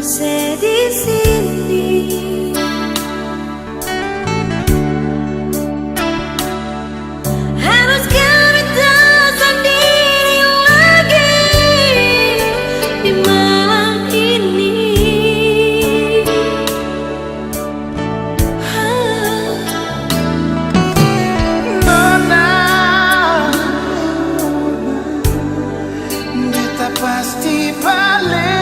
di sini. Haruskah kita sendiri lagi di malam ini? Nona, beta pasti balik.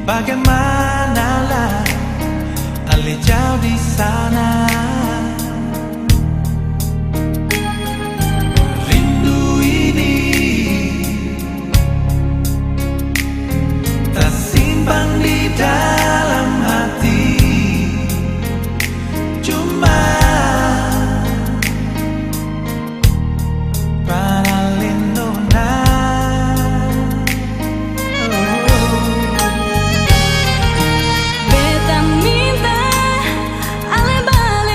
Bagaimanalah Ali jauh di sana. Rindu ini tersimpan di dalam hati, cuma para linduna. Beta minta ale balik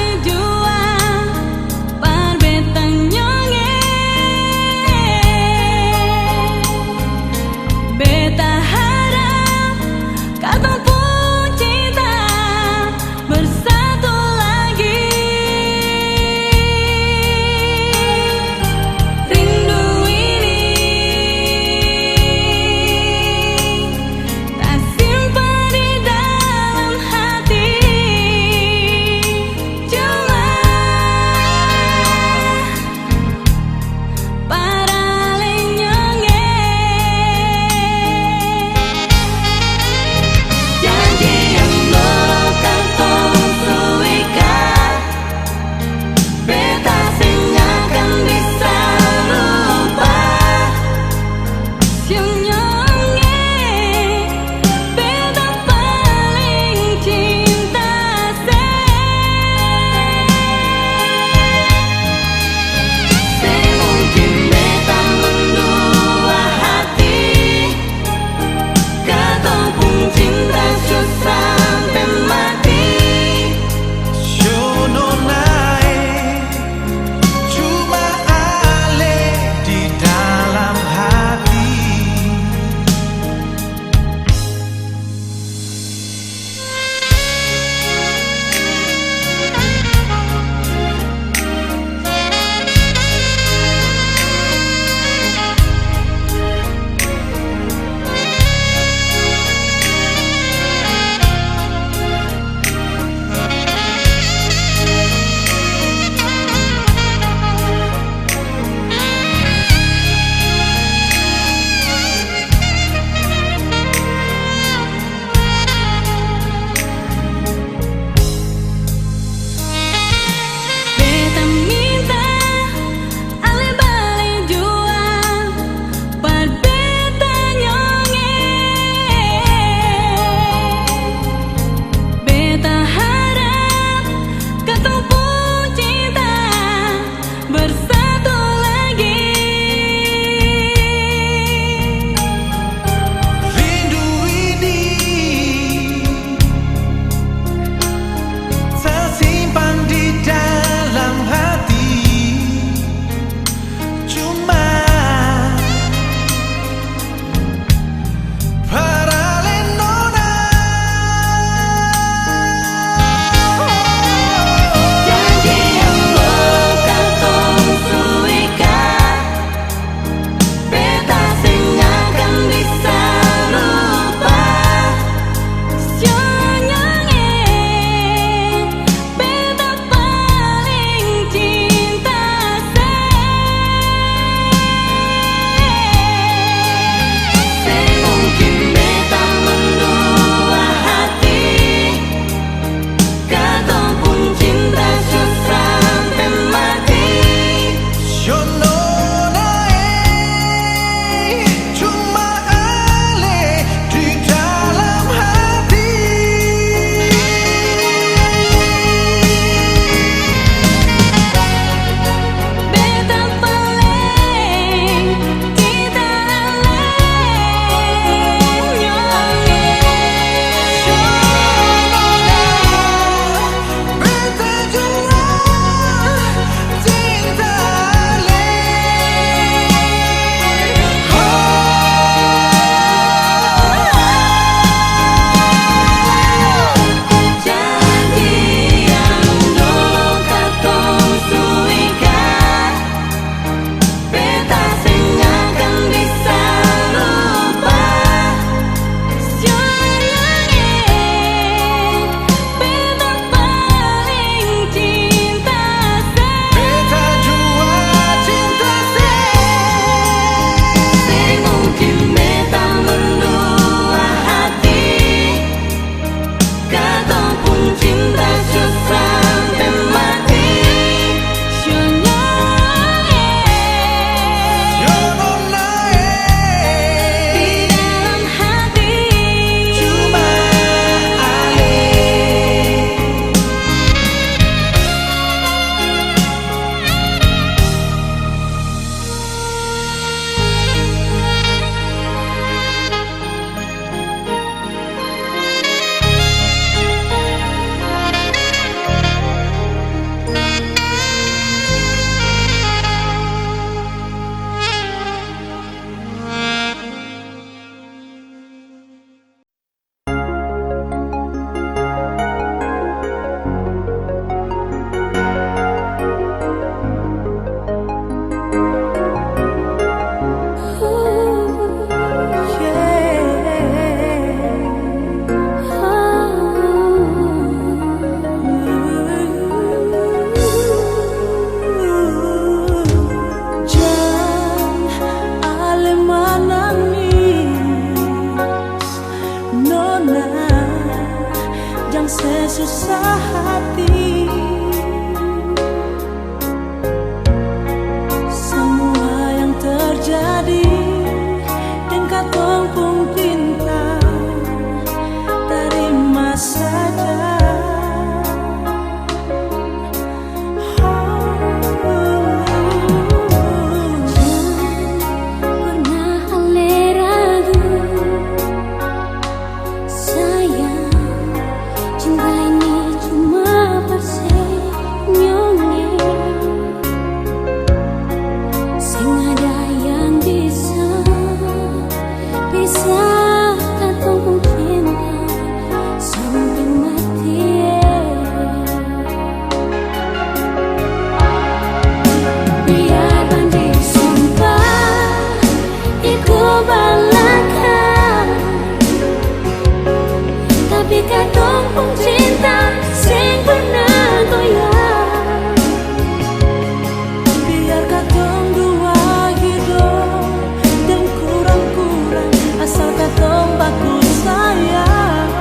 ombakku sayang.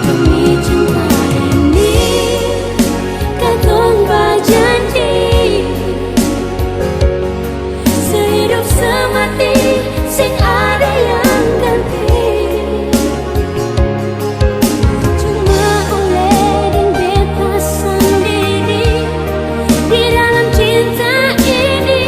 Demi cinta ini katong berjanji, sehidup semati sing ada yang ganti. Cuma oleh dan beta sendiri di dalam cinta ini.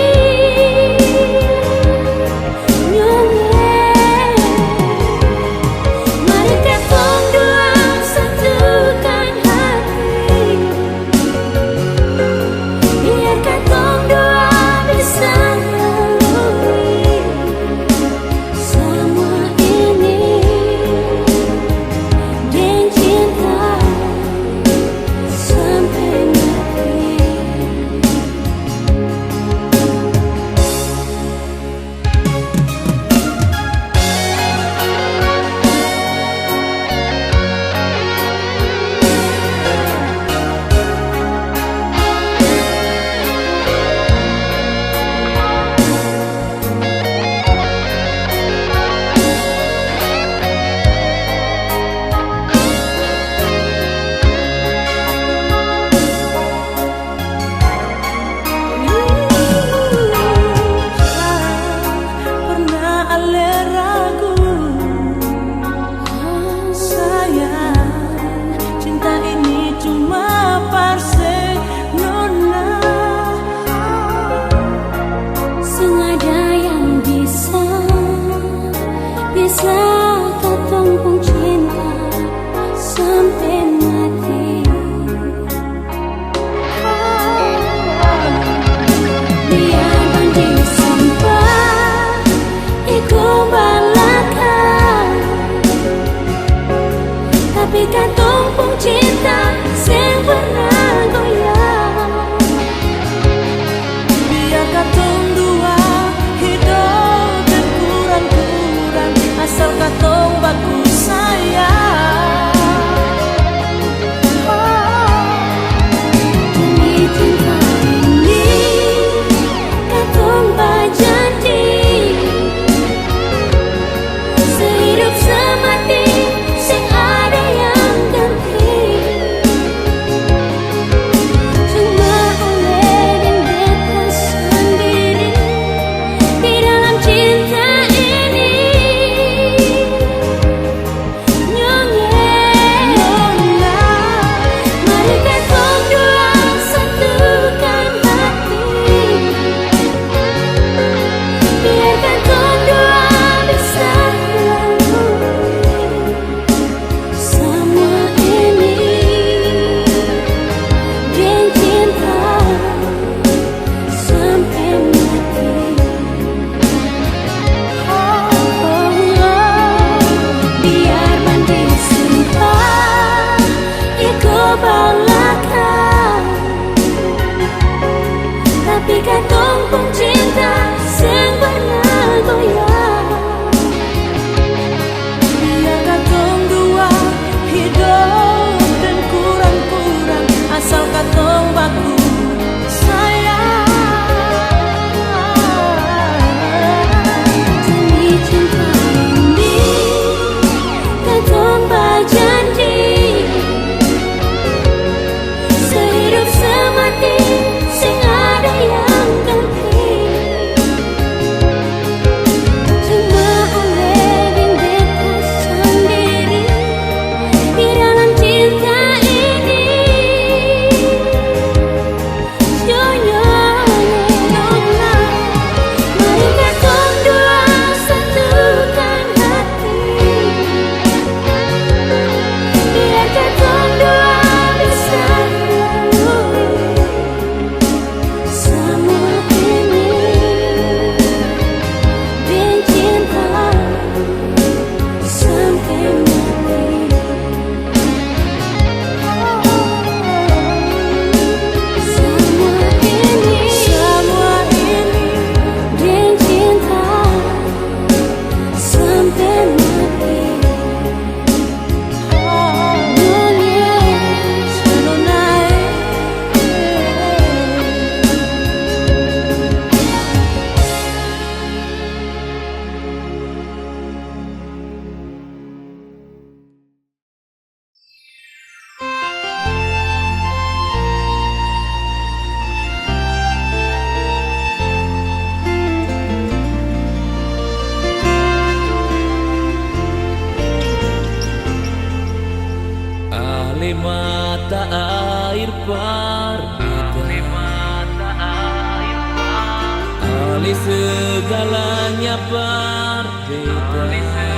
segalanya berbeda.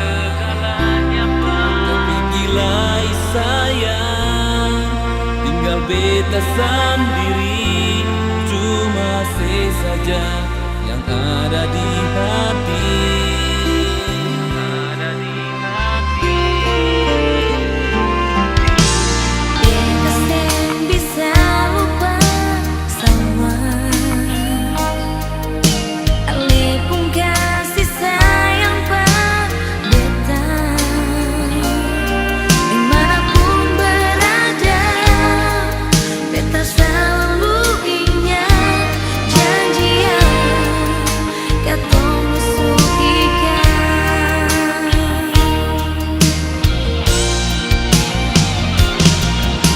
Tapi gilai sayang, tinggal beta sendiri. Cuma saja yang ada di hati. Beta seng bisa lupa semua. Ale pun kasih sayang pak beta. Dimanapun berada, beta selalu ingat janjian katong sukikan.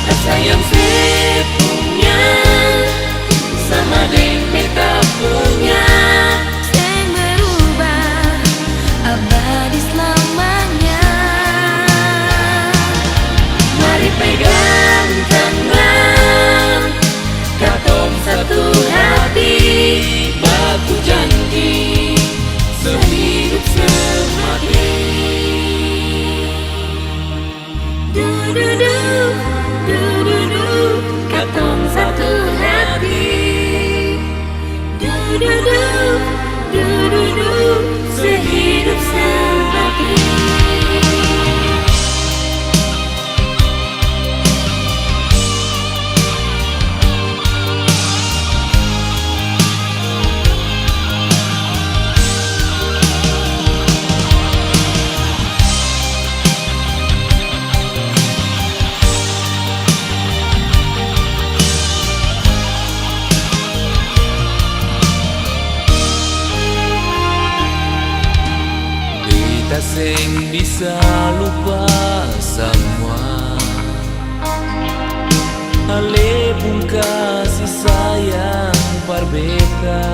Rasa yang saya punya sama deng beta punya, seng berubah abadi selamanya. Mari pegang tangan, katong satu hati, baku janji sehidup semati. Du-du-du, du-du-du, katong satu hati. Du-du-du, du-du-du, sehidup semati. Beta seng bisa lupa semua. Ale pun kasih sayang par beta.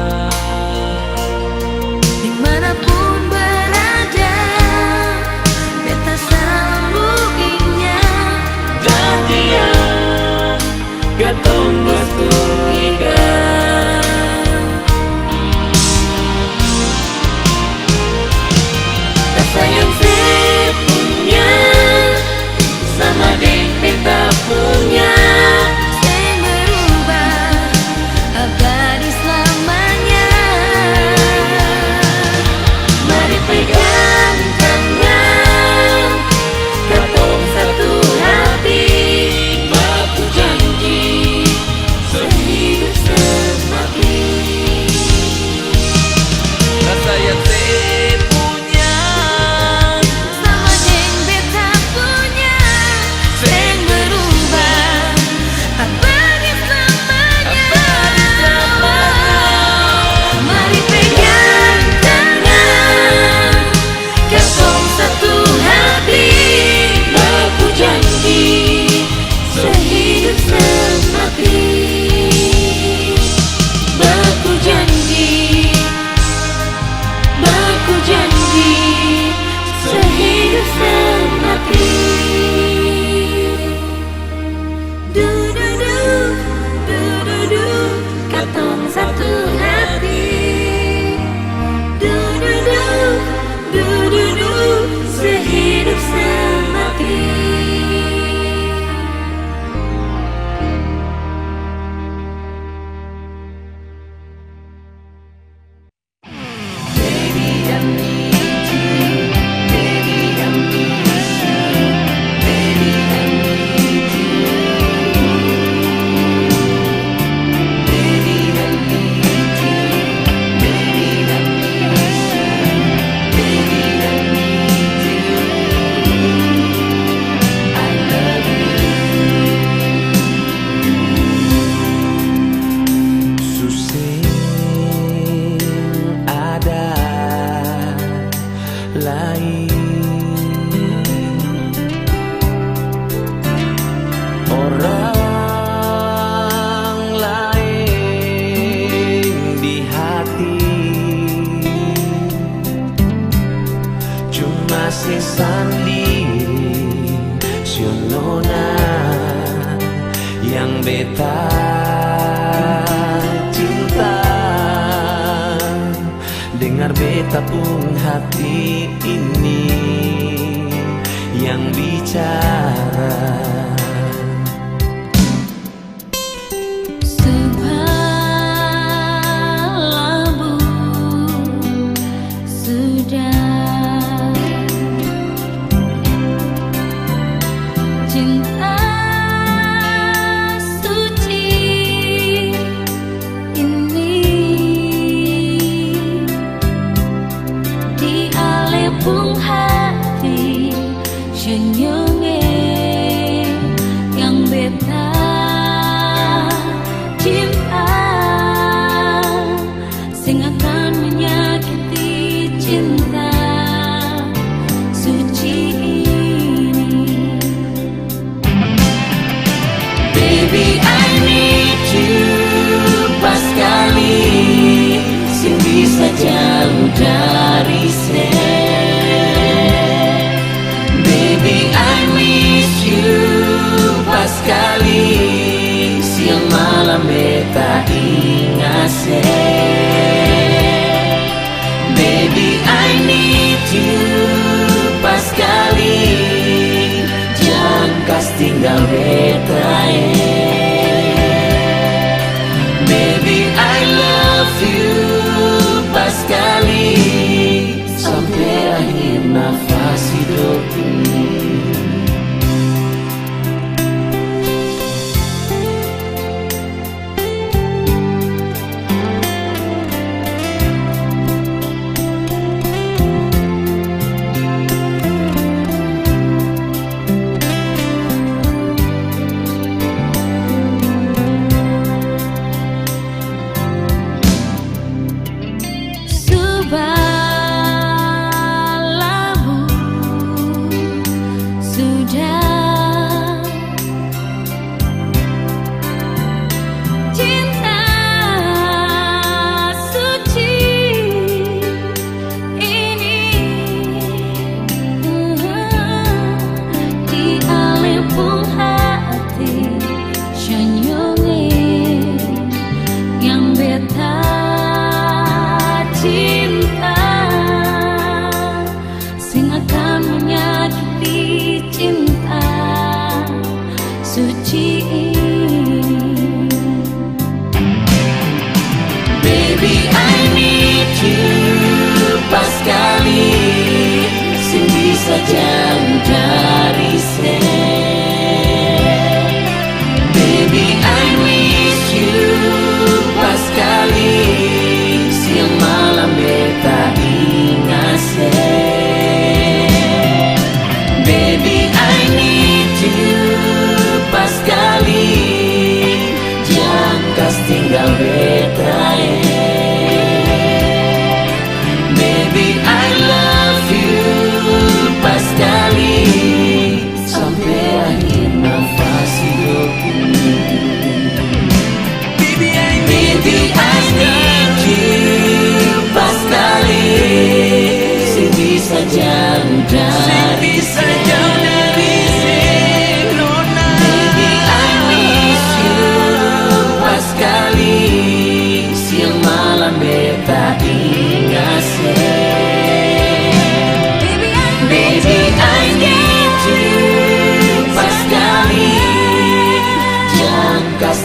Dimanapun berada, beta selalu ingat Janjian katong berturikan. rasa yang saya punya sama deng beta punya, seng berubah abadi selamanya. Mari pegang tangan, katong satu hati, baku janji sehidup semati. Rasa yang saya punya Sama deng beta punya, seng berubah abadi selamanya. Mari pegang tangan, katong satu hati, baku janji sehidup semati. Baku janji, baku janji sehidup semati. Du-du-du, du-du-du, katong satu hati. Du-du-du, du-du-du, sehidup semati. susing ada lain orang lain di hati, cuma si sendiri sionona yang beta cinta dengan dengar beta pun hati ini yang bicara. Jauh dari baby, I miss you pas kali siang malam beta ingat baby, I need you pas kali jangan kas tinggal beta baby, I love you pas kali sampai akhir nafas hidup ini.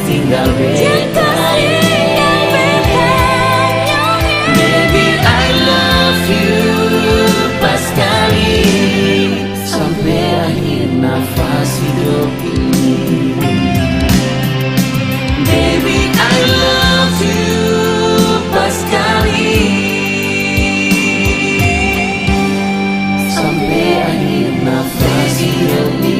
Tinggal beta, baby, I love you pas kali sampai akhir nafas hidup ini. Baby, I love you pas kali sampai akhir nafas hidup ini.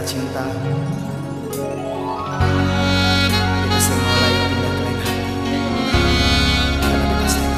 Cinta beta sering mulai pindah ke lain hati karena beta sayang.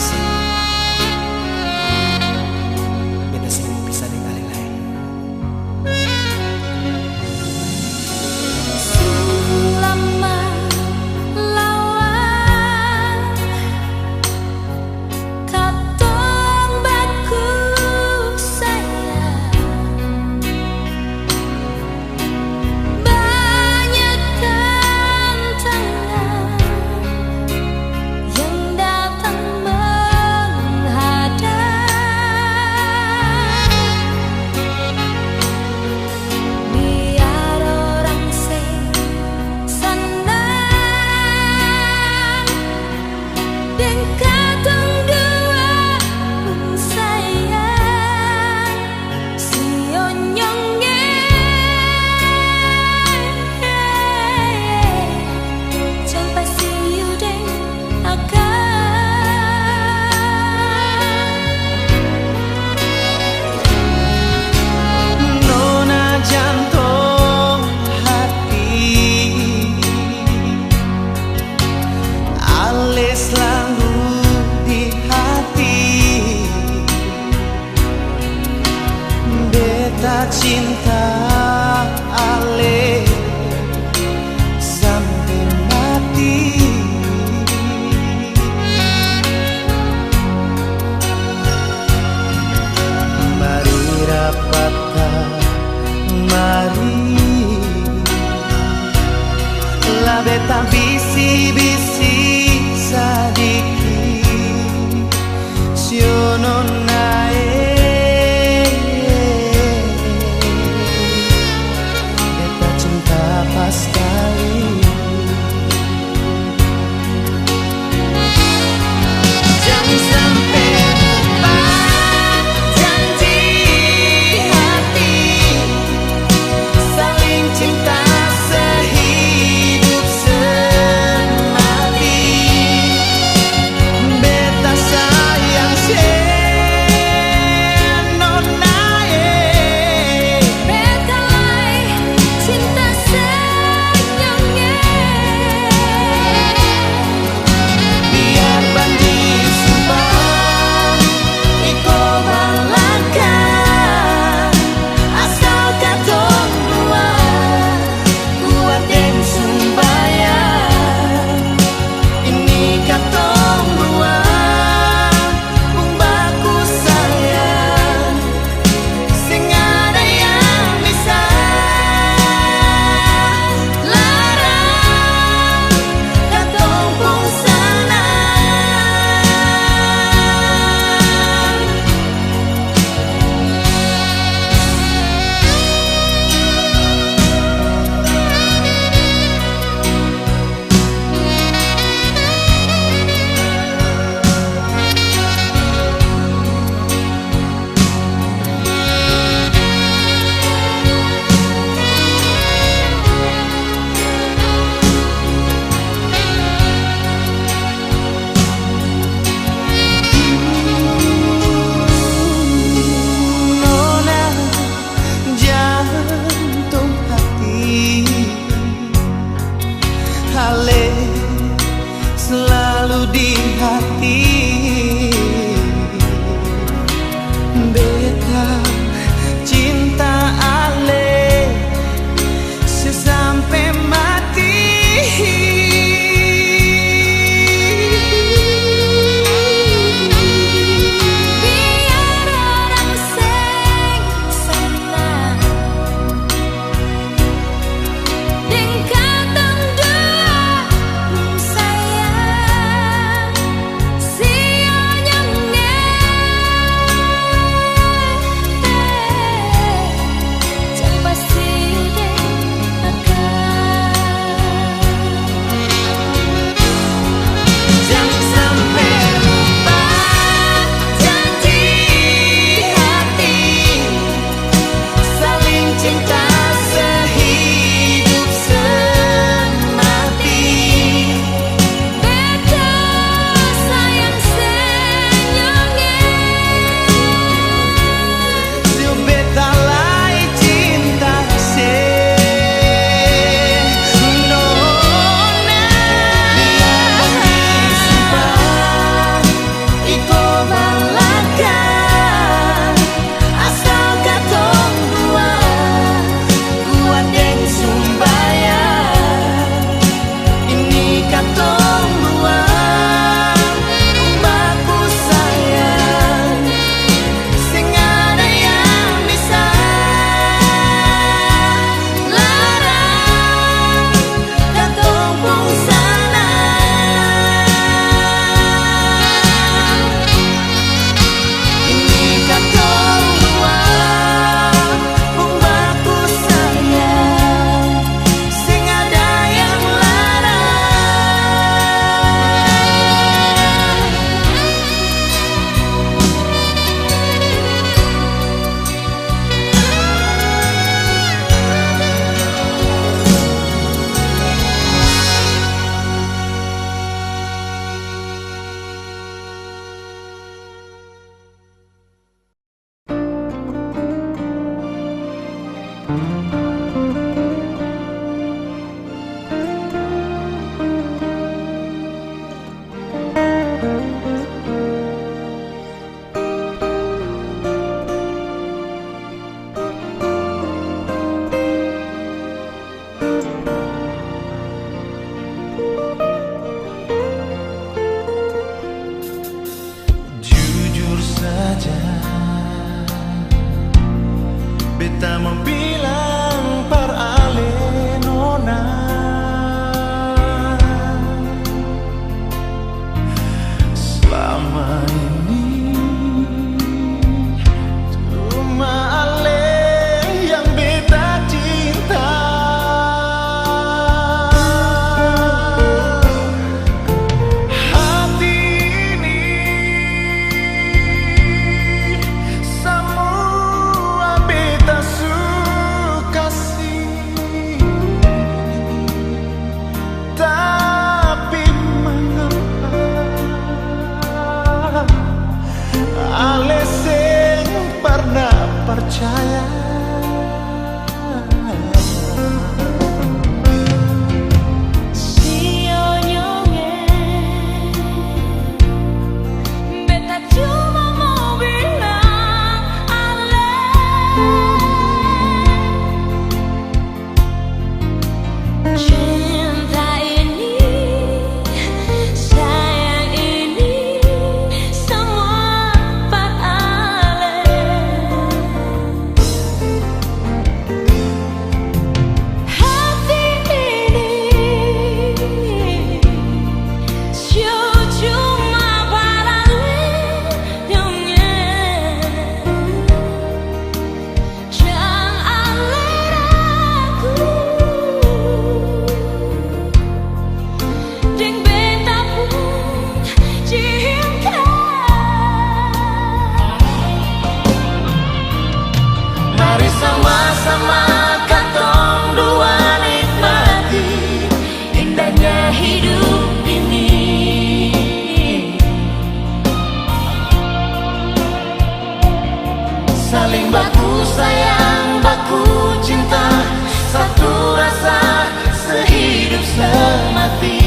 cinta ale sampai mati. Mari rapatkan, mari la beta bisi-bisi sadiki siono nae beta cinta pas kali. Jangan sampai lupa janji hati, saling cinta sehidup semati. Beta sayang seno nae, Beta cinta senyumnya. biar bandi sumpah iko balakan, asal katong dua kuat dan sumbayang. Ini katong dua kung baku sayang, sing ada yang bisa larang katong pung sanang. Nona jantung hati, ale selalu di hati. Beta cinta ale sesampai mati. Biar orang sing senang deng katong dua sayang sionya. beta mau bilang par ale nona, selama ini cuma ale yang beta cinta. Hati ini semua beta suka sih, tapi mengapa ale sing pernah percaya. Beta cuma mau bilang ale, cinta ini, sayang ini, semua par ale. Hati ini cuma par ale yang jangan ale ragu, deng beta pun cinta. Mari sama-sama katong dua nikmati indahnya hidup ini. Saling baku sayang, baku cinta, satu rasa sehidup semati.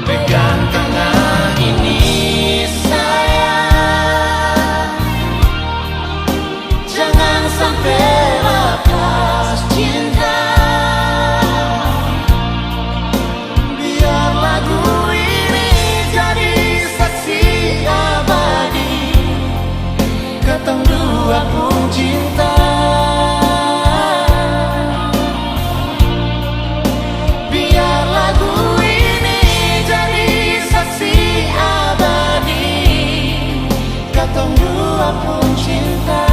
Pegang tangan ini sayang, jangan sampai lepas cinta. Biar lagu ini jadi saksi abadi, ketong dua pun cinta. Biar lagu ini jadi saksi abadi, ketong dua pun cinta.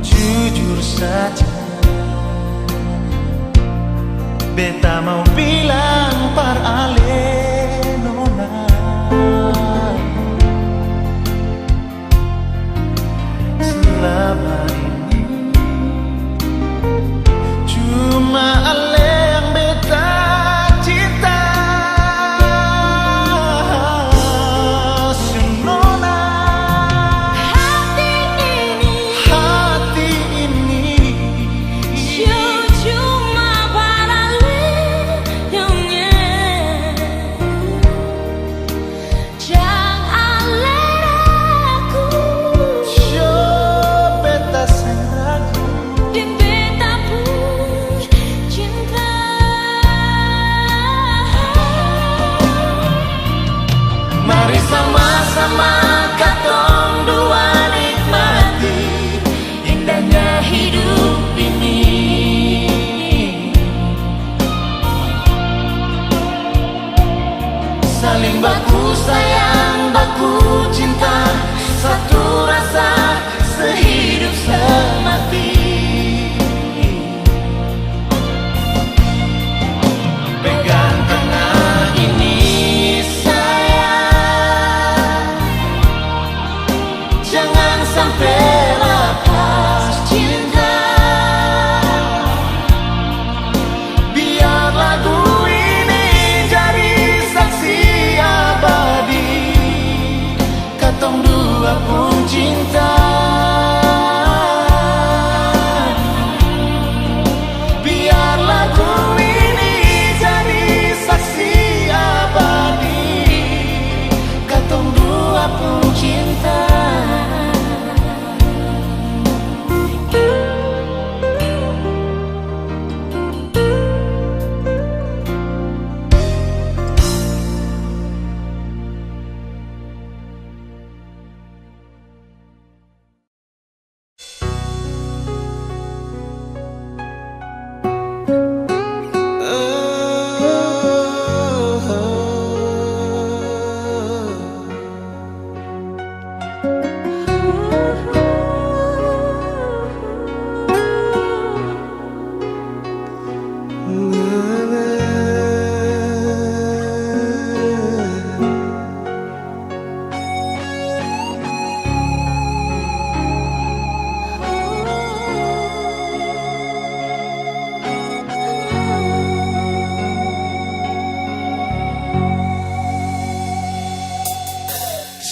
Jujur saja, beta mau bilang par ale nona, selama ini cuma ale yang beta cinta. Nona, Hati ini cuma par ale yang jangan ale ragu, beta sing ragu. deng beta pun cinta. Mari sama-sama katong dua nikmati indahnya hidup ini. Saling baku sayang, baku cinta, satu rasa sehidup semati. Pegang tangan ini sayang, jangan sampai lepas cinta. Biar lagu ini jadi saksi abadi,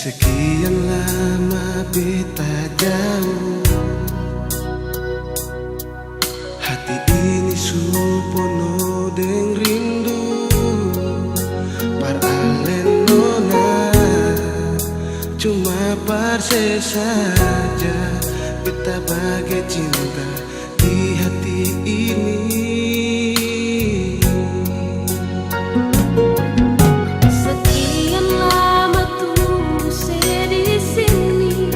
Sekian lama beta jauh, hati ini supono deng rindu. Paralen nona, cuma parse saja beta bagai cinta di hati ini. Sekian lama tuh se di sini,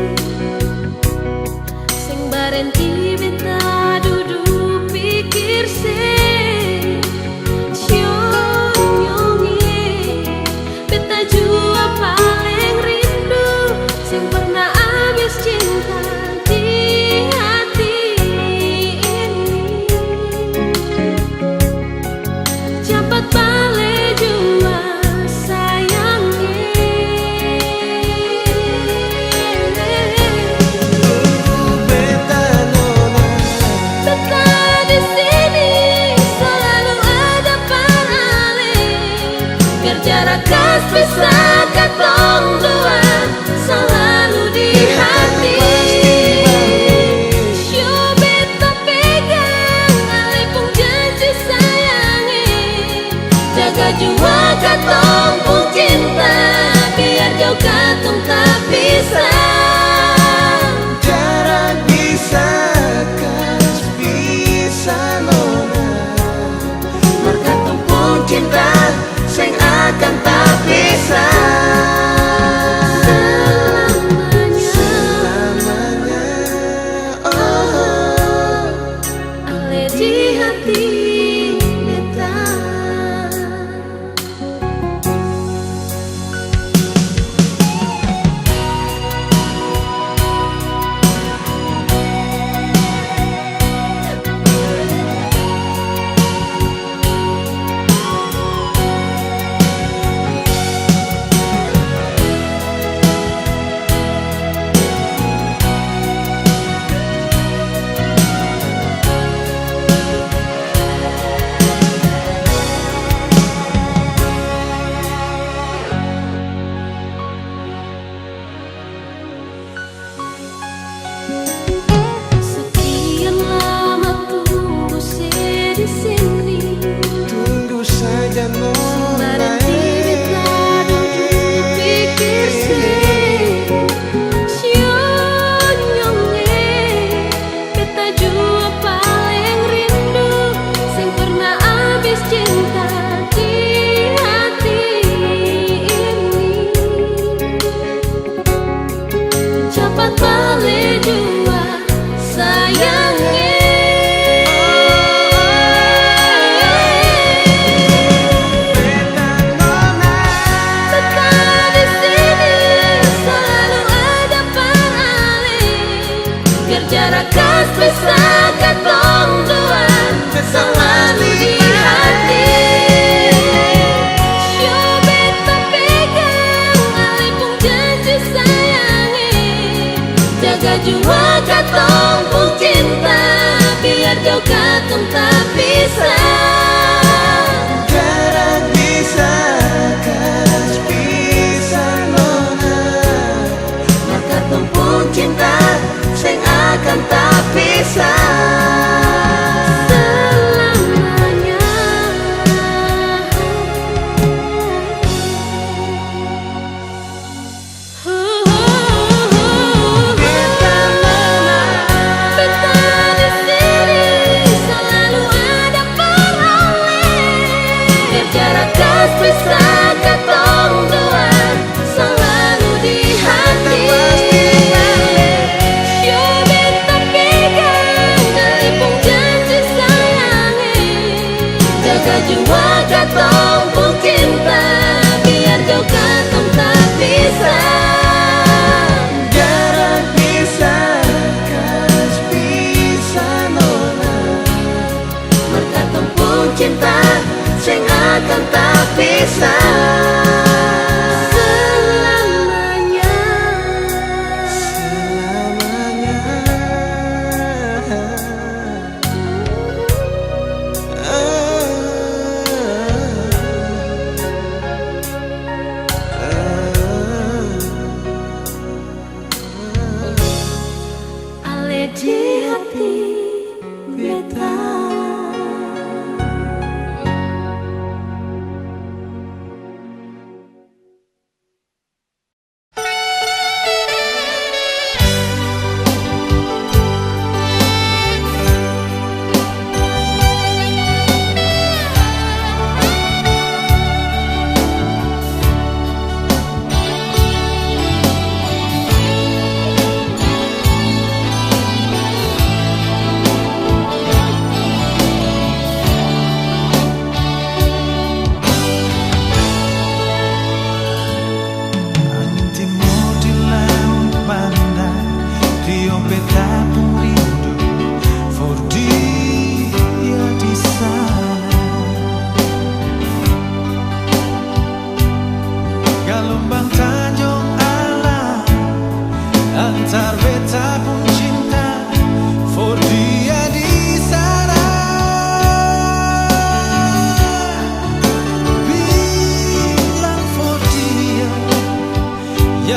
sing barenti beta duduk pikir se, nyongi beta jua paling rindu, sing pernah habis cinta di hati ini. Cepat balik jua Beta nona, beta di sini selalu ada paralel, biar jarak kas bisa katong dua selalu di hati. Show beta pegang alipung janji sayangi, jaga jua katong pun cinta, biar jauh katong tak bisa. jarak bisa kas bisa nona, Merkatong pun cinta sing akan tak bisa selamanya. Oh, ale di hati beta.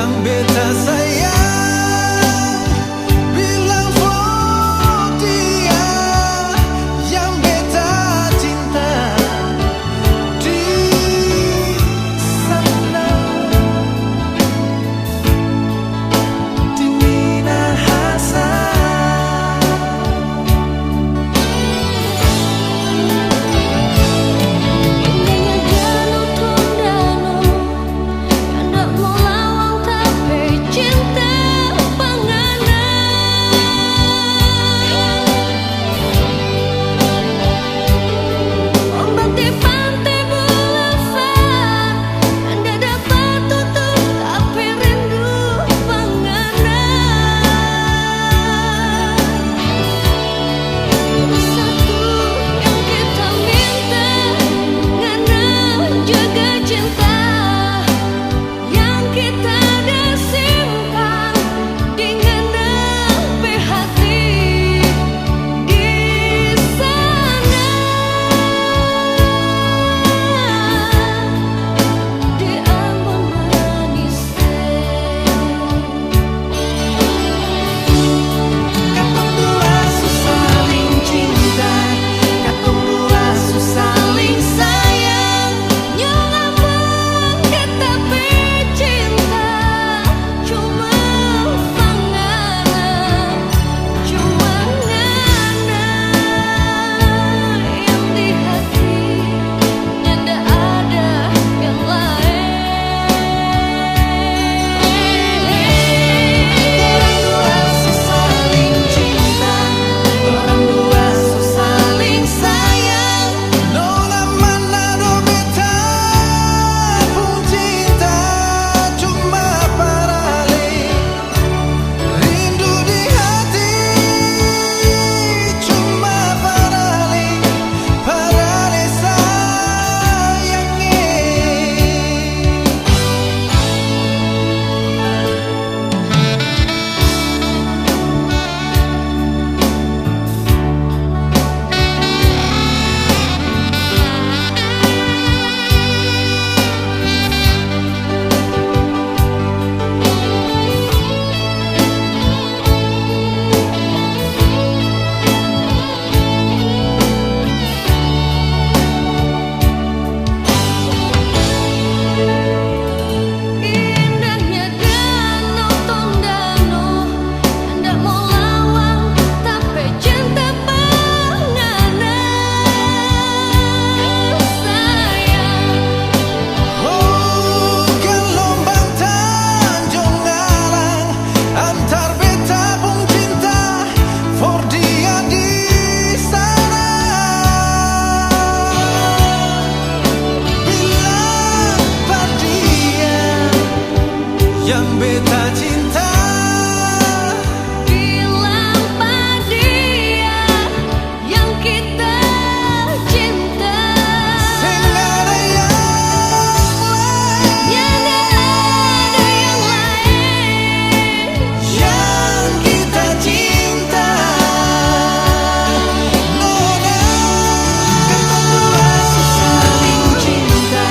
yang beta sayang, bilang for dia yang beta cinta di sana, di Minahasa. Indahnya danau Tondano, hendak melawang tapi cinta penganang. Ombak di pantai Boulevard, hendak dapat tutup tapi rindu penganang. Satu yang kita minta, ngana jaga cinta yang kita dah simpan di ngana hati di sana, di ambon manis. Katong dua saling cinta, katong dua saling sayang. Nyolambang kita bercinta, cuma penganang, cuma ngana yang di hati, nyanda ada yang lain. Orang dua saling cinta, orang dua saling sayang. Nona mana do beta pun cinta, cuma paralel rindu di hati, cuma paralel sayangnya. Indahnya danau Tondano, hendak melawang tapi cinta penganang. Sayang, Oh, gelombang Tanjung Alang, antar beta pun cinta, for dia di sana. Bilang pada dia yang beta cinta, bilang pada dia yang kita cinta. sing ada yang lain, Nyanda ada yang lain. yang kita cinta. Nona, katong dua saling cinta,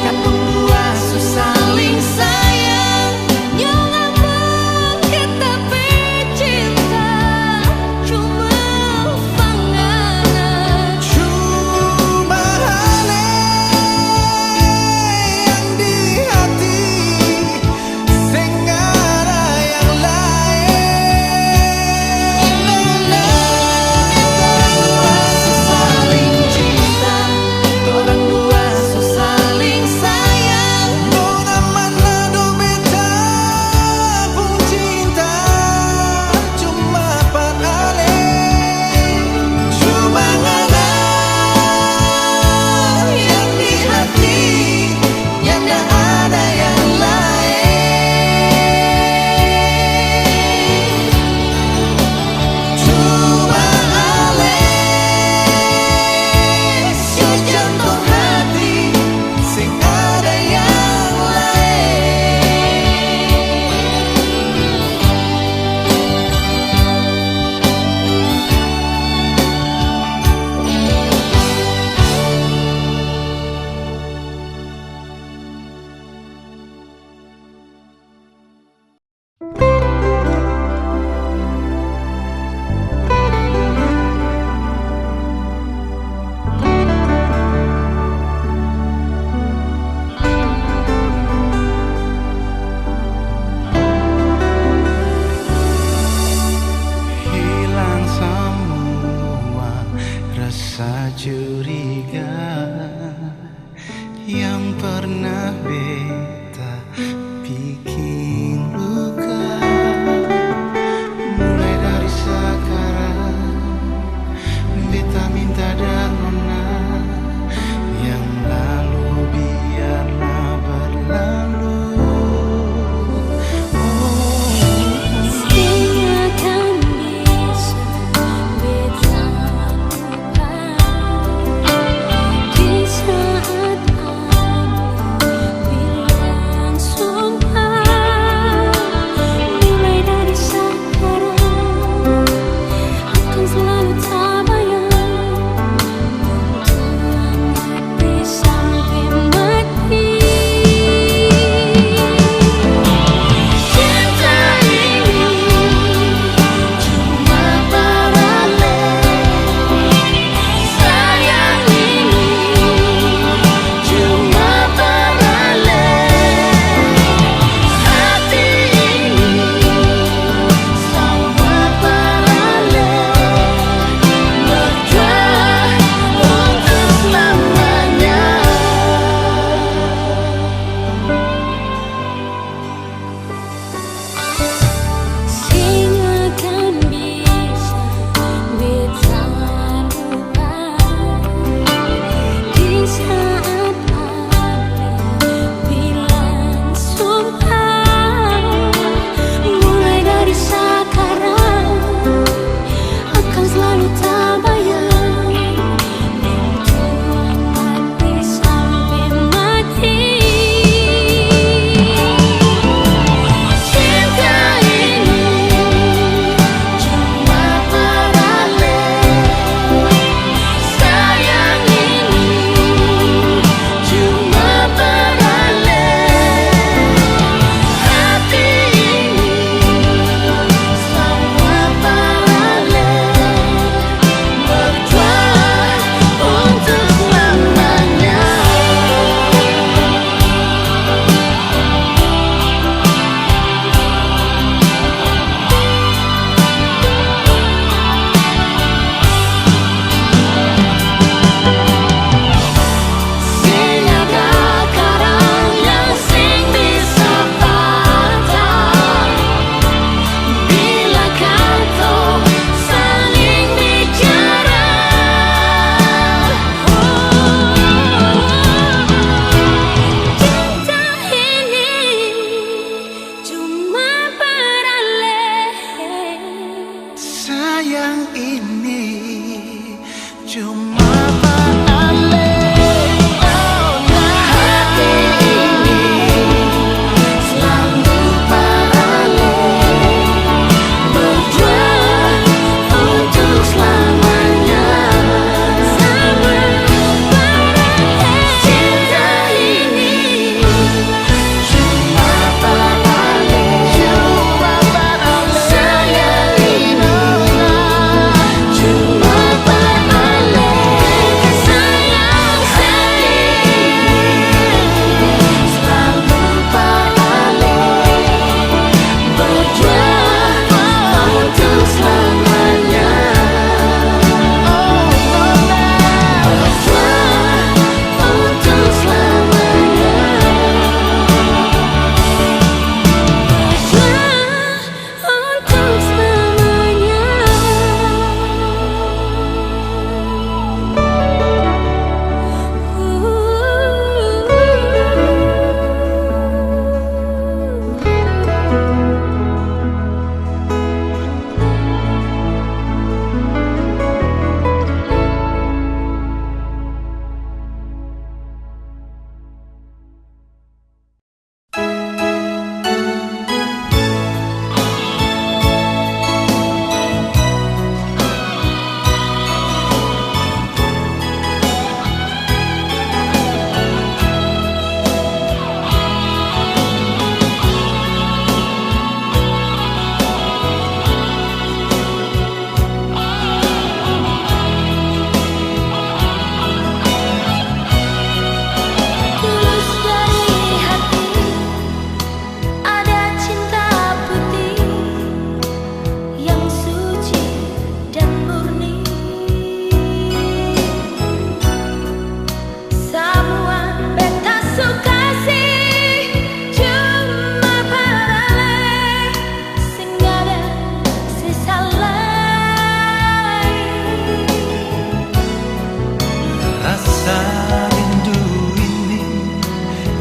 katong dua saling sayang. Nyolambang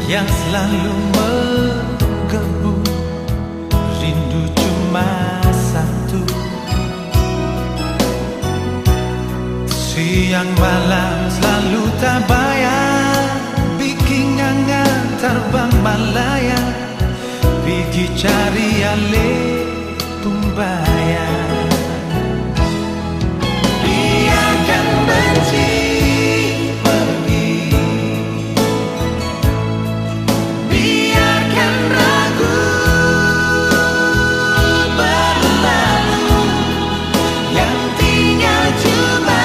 yang selalu menggebu. Rindu cuma satu, siang malam selalu tak bayar, bikin angan terbang malaya, pergi cari ale tumbayang. Biarkan benci pergi, biarkan ragu berlalu, yang tinggal cuma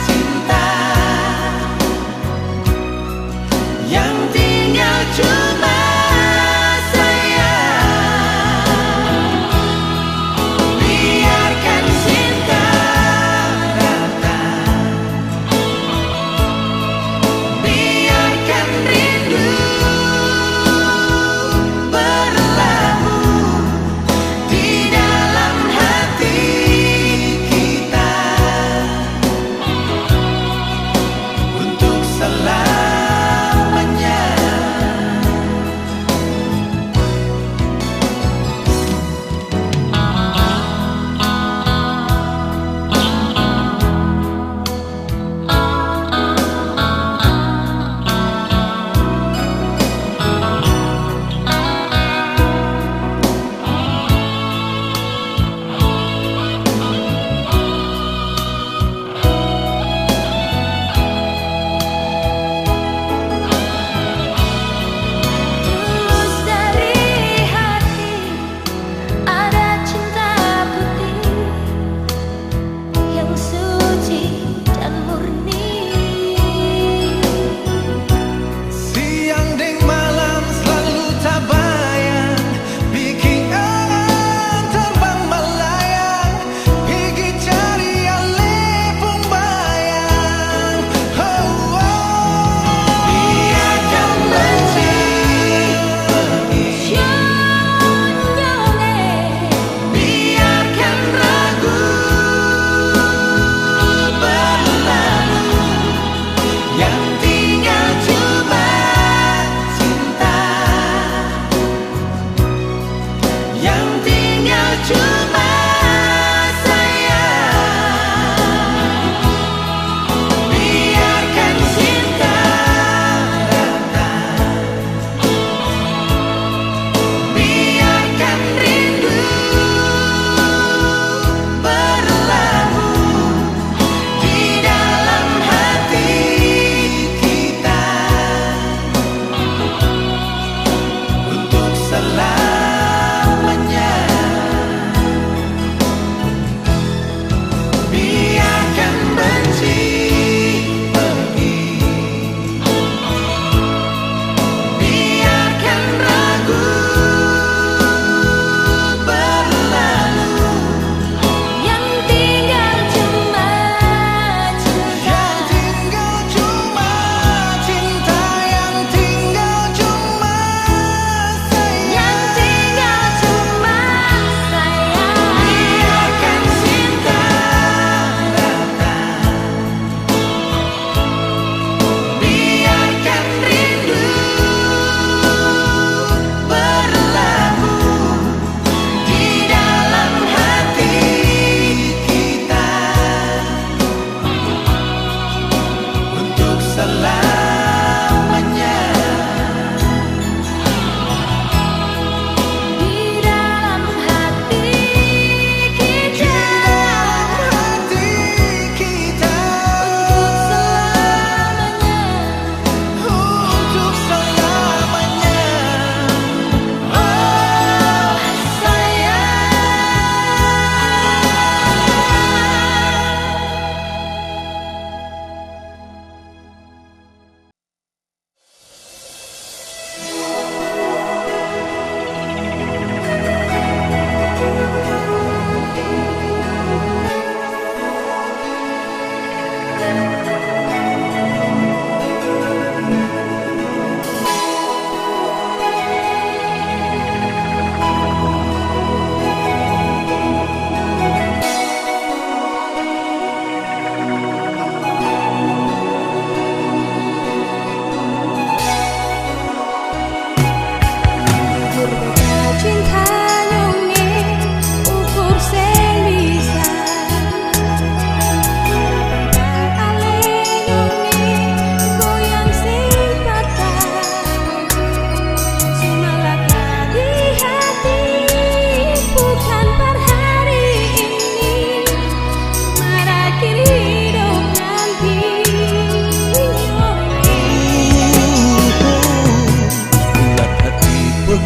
cinta, yang tinggal cuma sayang.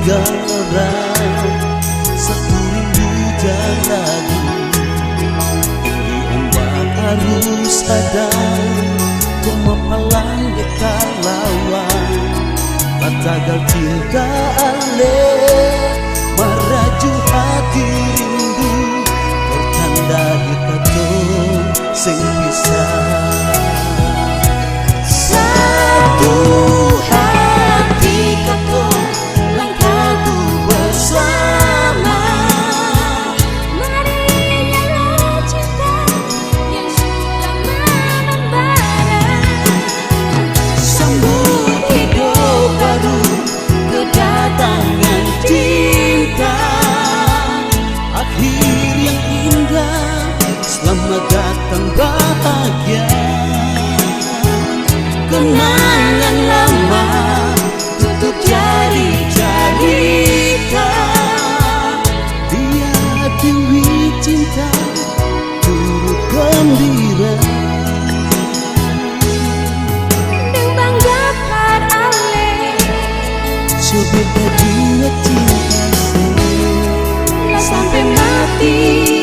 negara, satu rindu dan lagu. Di ombak arus ada kemapalan dekat lawan, Patagal cinta ale maraju hati rindu, pertanda dekatong sing pisah. Satu hati katong langkahku bersama. Mari nyala cinta yang sudah membara. Sambut hidup baru kedatangan cinta, akhir yang indah, selamat datang bahagia. Kenangan lama tutup jari-jarita, dia dewi cinta turut gembira. Deng bangga par ale Coba dua cinta lah sampai mati.